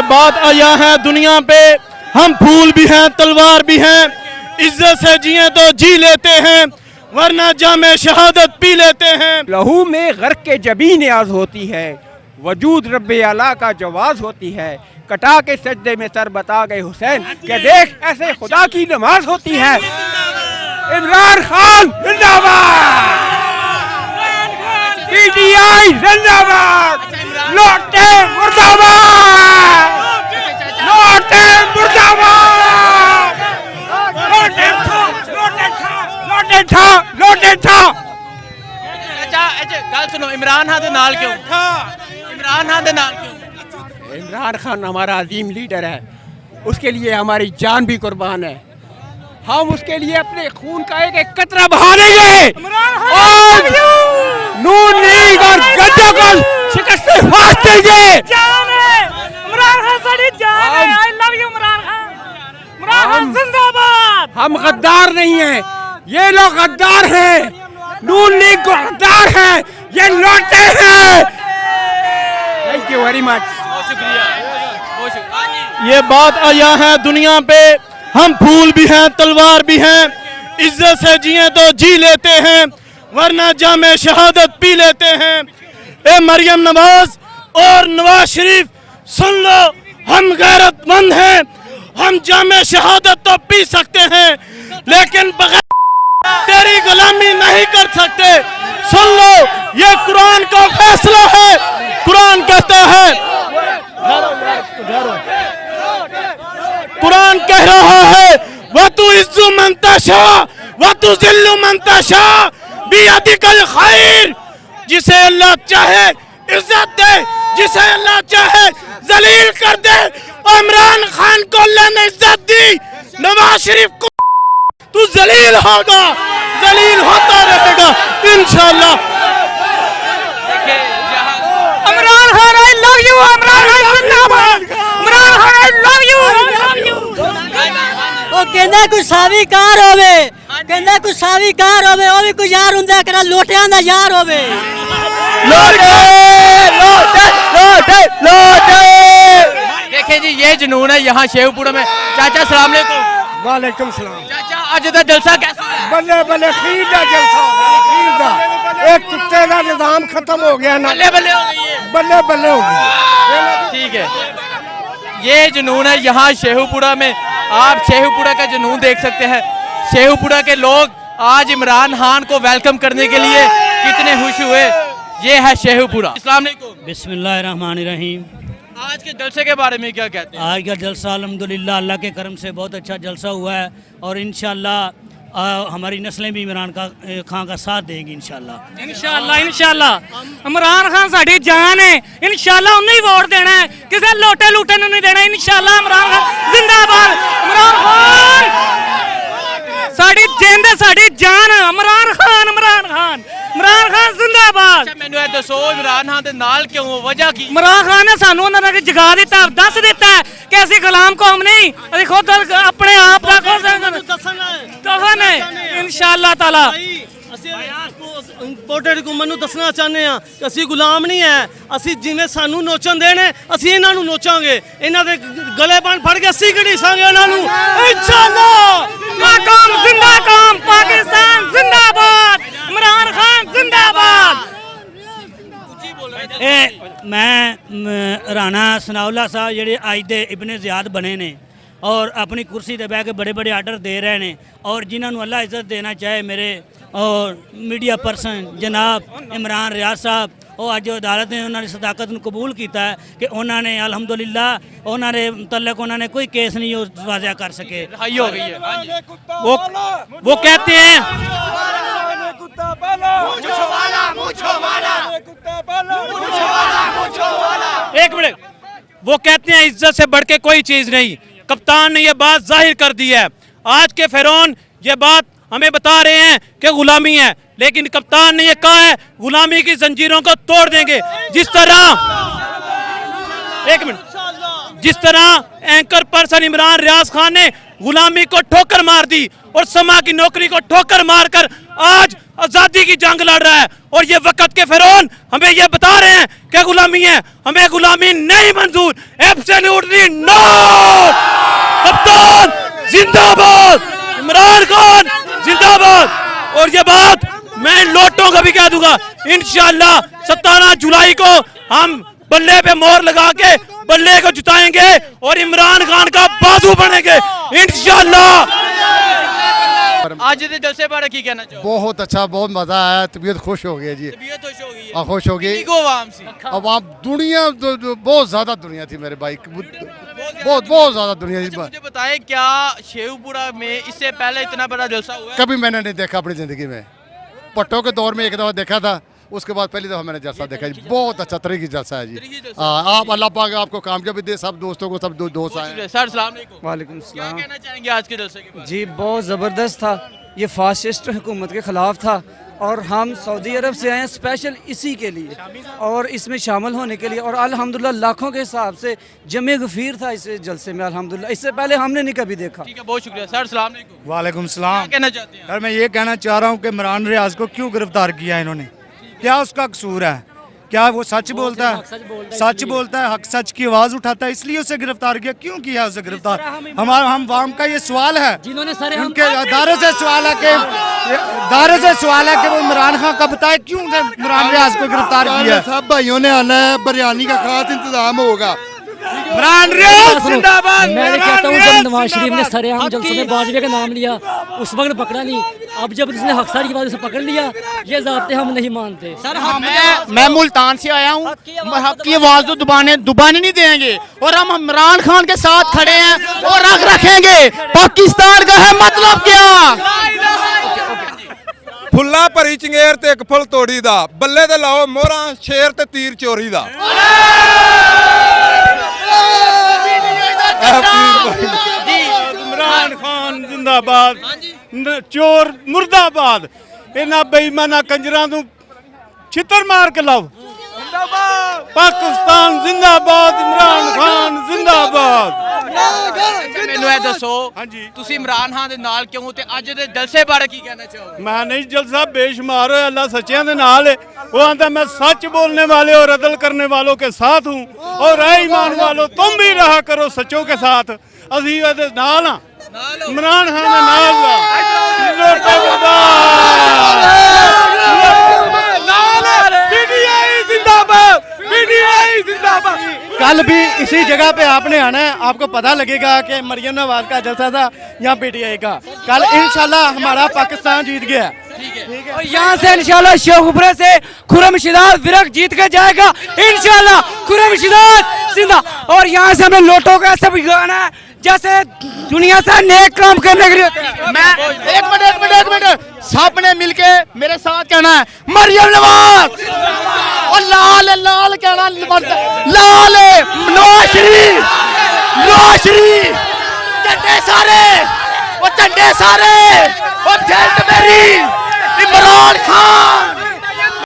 बात आया है दुनिया पे, हम फूल भी हैं तलवार भी हैं, इज्जत से जिए तो जी लेते हैं वरना जामे शहादत पी लेते हैं। लहू में गर्क के जबीन याज होती है, वजूद रब्बे आला का जवाज होती है। कटा के सजदे में सर बता गए हुसैन के देख ऐसे खुदा की नमाज होती है। इमरान खान जिंदाबाद, पीटीआई जिंदाबाद, लौटे मुर्दाबाद, लौटे मुर्दाबाद, लौटे था। अच्छा गल सुनो, इमरान खान दे नाल क्यों? इमरान खान दे नाल क्यों? इमरान खान हमारा अजीम लीडर है, उसके लिए हमारी जान भी कुर्बान है। हम उसके लिए अपने खून का एक एक कतरा बहा देंगे और नून लीग और गद्दा को शिकस्त फास देंगे। इमरान खान साडी जान है। आई लव यू इमरान खान। इमरान खान जिंदाबाद। हम गद्दार नहीं हैं, ये लोग गद्दार हैं। नून लीग को गद्दार है, ये लौटे हैं। Thank you very much. बहुत शुक्रिया, बहुत शुक्रिया। ये बात आया है दुनिया पे, हम फूल भी हैं तलवार भी हैं, इज्जत से जिए तो जी लेते हैं वरना जामे शहादत पी लेते हैं। ए मरियम नवाज और नवाज शरीफ सुन लो, हम गैरतमंद हैं, हम जामे शहादत तो पी सकते हैं लेकिन बगैर तेरी गुलामी नहीं कर सकते। सुन लो, ये कुरान का फैसला है। कुरान कहता है, कुरान कह रहा है व तू इज्जु मंतशा व तू जिल्लु मंतशा बियदिकल खैर। जिसे अल्लाह चाहे इज्जत दे, जिसे अल्लाह चाहे जलील कर दे। इमरान खान को अल्लाह ने इज्जत दी, नवाज शरीफ को तू जलील होगा, जलील होता रहेगा इंशाल्लाह। Imran Khan I love you. Imran Khan जिंदाबाद। Imran Khan I love you. ਉਹ ਕਹਿੰਦਾ ਕੋਈ ਸਾਵੀਕਾਰ ਹੋਵੇ, ਕਹਿੰਦਾ ਕੋਈ ਸਾਵੀਕਾਰ ਹੋਵੇ, ਉਹ ਵੀ ਕੋਈ ਯਾਰ ਹੁੰਦਾ ਕਿਹੜਾ ਲੋਟਿਆਂ ਦਾ ਯਾਰ ਹੋਵੇ। लोटे लोटे लोटे लोटे। देखें जी, ये जुनून है यहाँ शेखपुरा में। चाचा सलाम अलैकुम। वालेकुम सलाम। चाचा अज दा जलसा कैसा है? बल्ले बल्ले खीर दा जलसा हो गया, खीर दा। एक कुत्ते का निजाम खत्म हो गया ना, बल्ले बल्ले हो गई है। बल्ले बल्ले हो गया। ठीक है, ये जुनून है यहाँ शेखपुरा में। आप शेखपुरा का जुनून देख सकते हैं। शेखपुरा के लोग आज इमरान खान को वेलकम करने के लिए कितने खुश हुए। ये है शेखपुरा। अस्सलाम वालेकुम। बिस्मिल्लाहिर्रहमानिर्रहीम। आज के जलसे के बारे में क्या कहते हैं? आज का जलसा अल्हम्दुलिल्लाह अल्लाह के करम से बहुत अच्छा जलसा हुआ है और इंशाल्लाह हमारी नस्लें भी इमरान खान का साथ देंगी इंशाल्लाह। इंशाल्लाह इंशाल्लाह। इमरान खान साडी जान है। इंशाल्लाह उन्हें ही वोट देना है, किसी लोटे लूटे नहीं देना। इंशाल्लाह इमरान खान जिंदाबाद। इमरान खान साडी जिंद साडी जान। इमरान खान इमरान खान इमरान खान जिंदाबाद। अच्छा मैनू दसो, इमरान खान दे नाल क्यों, वजह की? इमरान खान ने सानू उन्होंने जगा दिता, दस दिता है कि असं गुलाम कौम नहीं, असं खुद अपने आप का दसन है इंशाअल्लाह ताला। इंपोर्टेड हुकूमत नूं दसना चाहते हैं कि असी गुलाम नहीं है, असी जिवें सानू नोचन देने असी इन्हां नूं नोचांगे, इन्हां दे गले बन फड़ के असी घड़ीसांगे इन्हां नूं इंशाअल्लाह। नाकाम जिंदा काम, पाकिस्तान जिंदाबाद, इमरान खान जिंदाबाद। मैं राणा सनाउल्ला साहब जेडे अज दे इब्ने ज़ियाद बने ने और अपनी कुर्सी ते बह के बड़े बड़े आर्डर दे रहे हैं और जिन्होंने अल्लाह इज्जत देना चाहे मेरे और मीडिया पर्सन जनाब इमरान रियाज साहब, वो अज अदालत ने उन्होंने सदाकत को कबूल किया है कि उन्होंने अल्हम्दुलिल्लाह उन्होंने मुतल्लक उन्होंने कोई केस नहीं वाज़ा कर सके। रिहाई हो गई है। वो कहते हैं एक मिनट, वो कहते हैं इज्जत से बढ़ के कोई चीज नहीं। कप्तान ने ये बात जाहिर कर दी है। आज के फिरौन ये बात हमें बता रहे हैं कि गुलामी है, लेकिन कप्तान ने ये कहा है गुलामी की जंजीरों को तोड़ देंगे। जिस तरह एक मिनट, जिस तरह एंकर पर्सन इमरान रियाज खान ने गुलामी को ठोकर मार दी और समा की नौकरी को ठोकर मारकर आज आजादी की जंग लड़ रहा है, और ये वक्त के फिरौन हमें ये बता रहे हैं कि गुलामी है, हमें गुलामी नहीं मंजूर, एब्सोल्युटली नो। कप्तान जिंदाबाद, इमरान खान जिंदाबाद। और ये बात मैं लोटों का भी कह दूंगा, इंशाल्लाह 17 जुलाई को हम बल्ले पे मोहर लगा के बल्ले को जिताएंगे और इमरान खान का बाजू बनेंगे इंशाल्लाह। आज दे जलसे बारे की कहना चाहो? बहुत अच्छा, बहुत मजा आया, तबीयत खुश हो गई जी। तबीयत खुश हो गई है, खुश हो गई। को आवाम सी अब आप दुनिया बहुत ज्यादा दुनिया थी मेरे भाई, बहुत ज्यादा दुनिया थी। मुझे बताएं, क्या शेखुपुरा में इससे पहले इतना बड़ा जलसा हुआ है? कभी मैंने नहीं देखा अपनी जिंदगी में। भट्टो के दौर में एक दफा देखा था, उसके बाद पहली दफा मैंने जलसा देखा जी। बहुत अच्छा तरीके जलसा है जी। आप अल्लाह पाक आपको कामयाबी दे, सब दोस्तों को, सब दोस्त आए। सर सलाम अलैकुम। वालेकुम क्या सलाम। कहना चाहेंगे आज के जलसे के बारे में? जी बहुत ज़बरदस्त था, ये फासिस्ट हुकूमत के ख़िलाफ़ था और हम सऊदी अरब से आए हैं स्पेशल इसी के लिए और इसमें शामिल होने के लिए। और अल्हम्दुलिल्लाह लाखों के हिसाब से जमे गफीर था इस जलसे में अल्हम्दुलिल्लाह, इससे पहले हमने नहीं कभी देखा। ठीक है, बहुत शुक्रिया सर। सलाम अलैकुम। वालेकुम सलाम। क्या कहना चाहते हैं? यार मैं ये कहना चाह रहा हूँ कि इमरान रियाज को क्यों गिरफ्तार किया इन्होंने, क्या उसका कसूर है? क्या वो सच बोलता है? सच बोलता है, हक सच की आवाज़ उठाता है, इसलिए उसे गिरफ्तार किया। क्यों किया उसे गिरफ्तार? हम वाम का ये सवाल है, उनके दायरे से सवाल है कि वो इमरान खान का बताए क्यों इमरान रियाज को गिरफ्तार किया। सब भाइयों ने आना है, बिरयानी का खास इंतजाम होगा। इमरान रियाज जिंदाबाद। मैं कहता हूँ जब नवाज शरीफ ने सरेआम जलसे में बाजवे का नाम लिया उस वक्त पकड़ा नहीं, अब जब उसने हकसारी की बात से पकड़ लिया, ये ज़ाब्ते हम नहीं मानते। सर मैं मुल्तान से आया हूँ, हक की आवाज़ तो दुबाने नहीं देंगे और हम इमरान खान के साथ खड़े हैं और रख रखेंगे। पाकिस्तान का है मतलब क्या? फुल्ला भरी चंगेर ते एक फुल तोड़ी दा, बल्ले ते लाओ मोहरा शेर ते तीर चोरी दा। इमरान खान जिंदाबाद, चोर मुर्दाबाद। इन्हां बेईमाना कंजरां नूं छितर मार के लाओ। पाकिस्तान जिंदाबाद, इमरान खान जिंदाबाद। ਮੈਨੂੰ ਇਹ ਦੱਸੋ, ਹਾਂਜੀ ਤੁਸੀਂ ਇਮਰਾਨ ਖਾਨ ਦੇ ਨਾਲ ਕਿਉਂ ਤੇ ਅੱਜ ਦੇ ਜਲਸੇ ਬਾਰੇ ਕੀ ਕਹਿਣਾ ਚਾਹੋਗੇ? मैं नहीं जलसा बेशुमार है, अल्लाह सच्चियां दे नाल है। वो आंदा मैं सच बोलने वाले और अदल करने वालों के साथ हूँ और ऐ ईमान वालों तुम भी रहा करो सच्चों के साथ। असी इहदे नाल हां, इमरान खान दे नाल कल भी इसी जगह पे आपने आना है, आपको पता लगेगा कि मरियम नवाज का जलसा था यहाँ पीटीआई का। कल इंशाल्लाह हमारा पाकिस्तान जीत गया। और यहाँ से इंशाल्लाह शेखुपुरा से खुर्रम शिदात विरक जीत के जाएगा इंशाल्लाह। खुर्रम शिदात जिंदा। और यहाँ से हमें लोटों का सब गाना है जैसे दुनिया से नेक काम करने के लिए होते हैं। मैं एक मिनट सबने मिलके मेरे साथ कहना है मरियम नवाज और लाल लाल कहना, लाल नवाज शरीफ झंडे सारे और झंडे सारे और झंड मेरी इमरान खान।